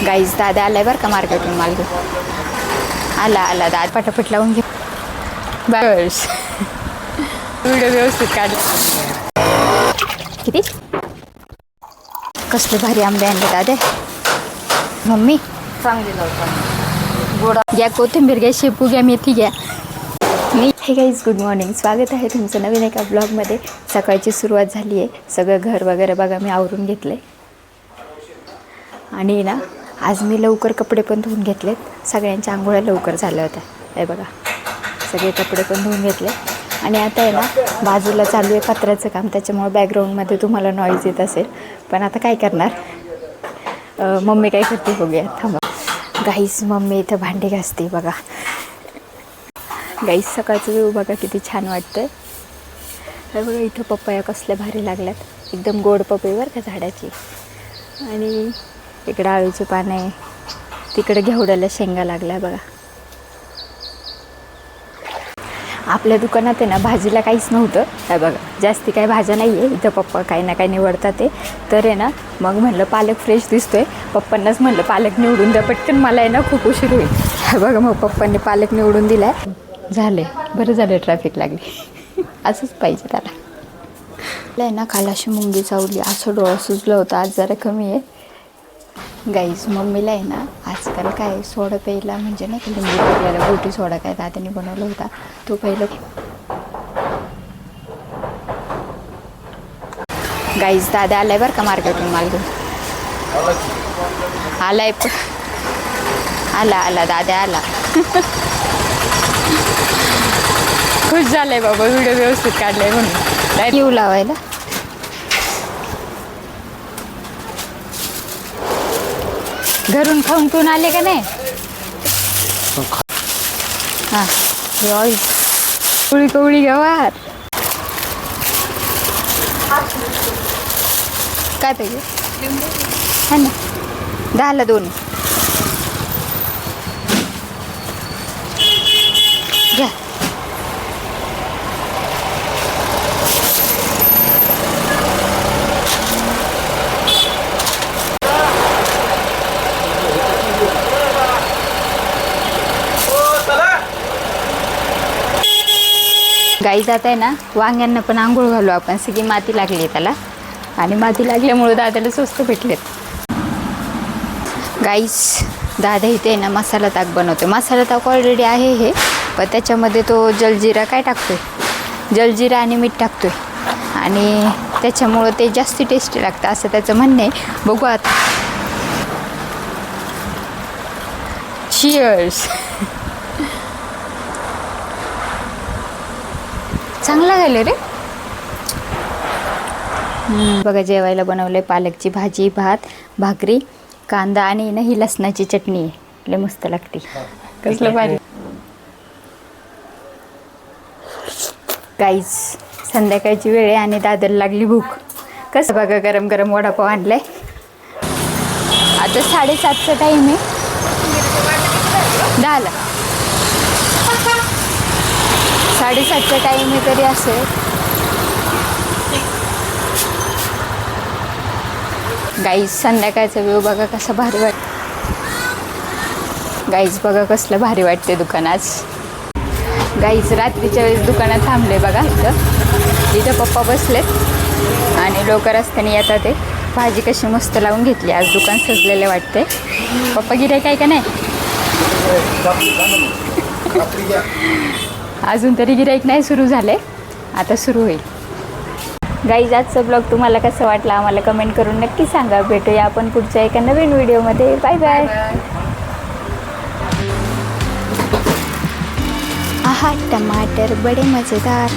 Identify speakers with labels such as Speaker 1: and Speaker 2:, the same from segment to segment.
Speaker 1: Guys दादा आलाय बरं का मार्केटून माल घेऊन. आला दादा पटापट लावून घे बस. व्हिडिओ व्यवस्थित काढला. किती कसले भारी आंबे आणले दादा. मम्मी
Speaker 2: चांगली लावतो गोडा
Speaker 1: घ्या, कोथिंबीर घ्या, शेपू घ्या, मेथी घ्या. मी हे गाईज गुड मॉर्निंग, स्वागत आहे तुमचं नवीन एका ब्लॉगमध्ये. सकाळची सुरुवात झाली आहे. सगळं घर वगैरे बघा मी आवरून घेतले. आणि ना आज मी लवकर कपडे पण धुवून घेतलेत. सगळ्यांच्या आंघोळ्या लवकर झाल्या होत्या. हे बघा सगळे कपडे पण धुवून घेतले. आणि आता आहे ना बाजूला चालू आहे पत्र्याचं काम, त्याच्यामुळे बॅकग्राऊंडमध्ये तुम्हाला नॉईज येत असेल. पण आता काय करणार, मम्मी काय करते बघूया, थांबा. गाईस मम्मी इथं भांडी घासते बघा. गाईस सकाळचं व्यू बघा किती छान वाटतंय. हे बघा इथं पपया कसल्या भारी लागल्यात, एकदम गोड पपई बरं का झाडाची. आणि इकडं आळूचे पानं आहे, तिकडे घेवड्याला शेंगा लागल्या बघा. आपल्या दुकानात आहे ना भाजीला काहीच नव्हतं. काय बघा जास्ती काही भाज्या नाही आहे इथं. पप्पा काही ना काही निवडतात ते. तर आहे ना मग म्हणलं पालक फ्रेश दिसतोय, पप्पांनाच म्हणलं पालक निवडून द्या पटकन, मला आहे ना खूप उशीर होईल. बघा मग पप्पांनी पालक निवडून दिला. झाले, बरं झालं ट्रॅफिक लागली. असंच पाहिजे त्याला. आहे ना काल अशी मुंगी चावली, असं डोळा सुजलं होतं. आज जरा कमी आहे. गाईज मम्मीला आहे ना आजकाल काय सोडा प्यायला, म्हणजे नाही का लिंबू टाकलेला गोटी सोडा काय दादाने बनवला होता तो पहिलं. गाईज दादा आलाय बरं का मार्केटून माल घेऊन. आलाय आला दादा आला. खुश झालंय बाबा, व्हिडिओ व्यवस्थित काढलाय म्हणून. येऊ लावायला घरून खाऊन पिऊन आले का नाही. हां कवळी कवळी गवार काय पाहिजे हा ना, 10ला 2 घ्या. गाई जात आहे ना वांग्यांना पण आंघोळ घालू आपण. सगळी माती लागली आहे त्याला, आणि माती लागल्यामुळे दादाला स्वस्त भेटलेत. गाईस दादा इथे आहे ना मसाला ताक बनवतो. मसाला ताक ऑलरेडी आहे हे, पण त्याच्यामध्ये तो जलजिरा काय टाकतोय, जलजिरा आणि मीठ टाकतोय, आणि त्याच्यामुळं ते जास्ती टेस्टी लागतं असं त्याचं म्हणणं आहे. बघू आता. चिअर्स. चांगला झालं रे. बघा जेवायला बनवलंय पालकची भाजी, भात, भाकरी, कांदा आणि ना ही लसणाची चटणी आहे. लय मस्त लागते. कसलं भारी. गाईस संध्याकाळची वेळ आहे आणि दादाला लागली भूक. कसं बघा गरम गरम वडापाव आणलाय. आता 7:30चा टाईम आहे. 10ला 7:30चा टाईम आहे तरी असेल. गाईज संध्याकाळचा व्यू बघा कसा भारी वाटतं. गाईज बघा कसलं भारी वाटते दुकान आज. गाईज रात्रीच्या वेळेस दुकानात थांबले बघा. इथं पप्पा बसलेत आणि लोक रस्त्याने येतात. ते भाजी कशी मस्त लावून घेतली. आज दुकान सजलेले वाटते. पप्पा गिऱ्हाईक आहे का नाही. अजून तरी गिऱ्हाईक नाही सुरू झाले, आता सुरू होईल. गाईज आजचा ब्लॉग तुम्हाला कसं वाटला आम्हाला कमेंट करून नक्की सांगा. भेटूया आपण पुढच्या एका नवीन व्हिडिओमध्ये. Bye bye. आहा टमाटर बडे मजेदार.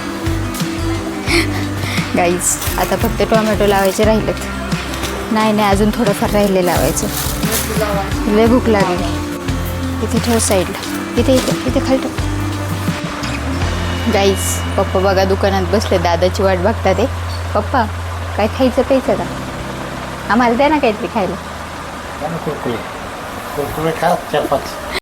Speaker 1: गाईज आता फक्त टोमॅटो लावायचे राहिलेत. नाही अजून थोडंफार राहिले लावायचं. लय भूक लागली. इथे ठेव साईडला, इथे खाली ठेव. गाईज पप्पा बघा दुकानात बसले, दादाची वाट बघतात. ते पप्पा काय खायचं प्यायचं का, आम्हाला द्या ना काहीतरी खायला.
Speaker 2: खा 4-5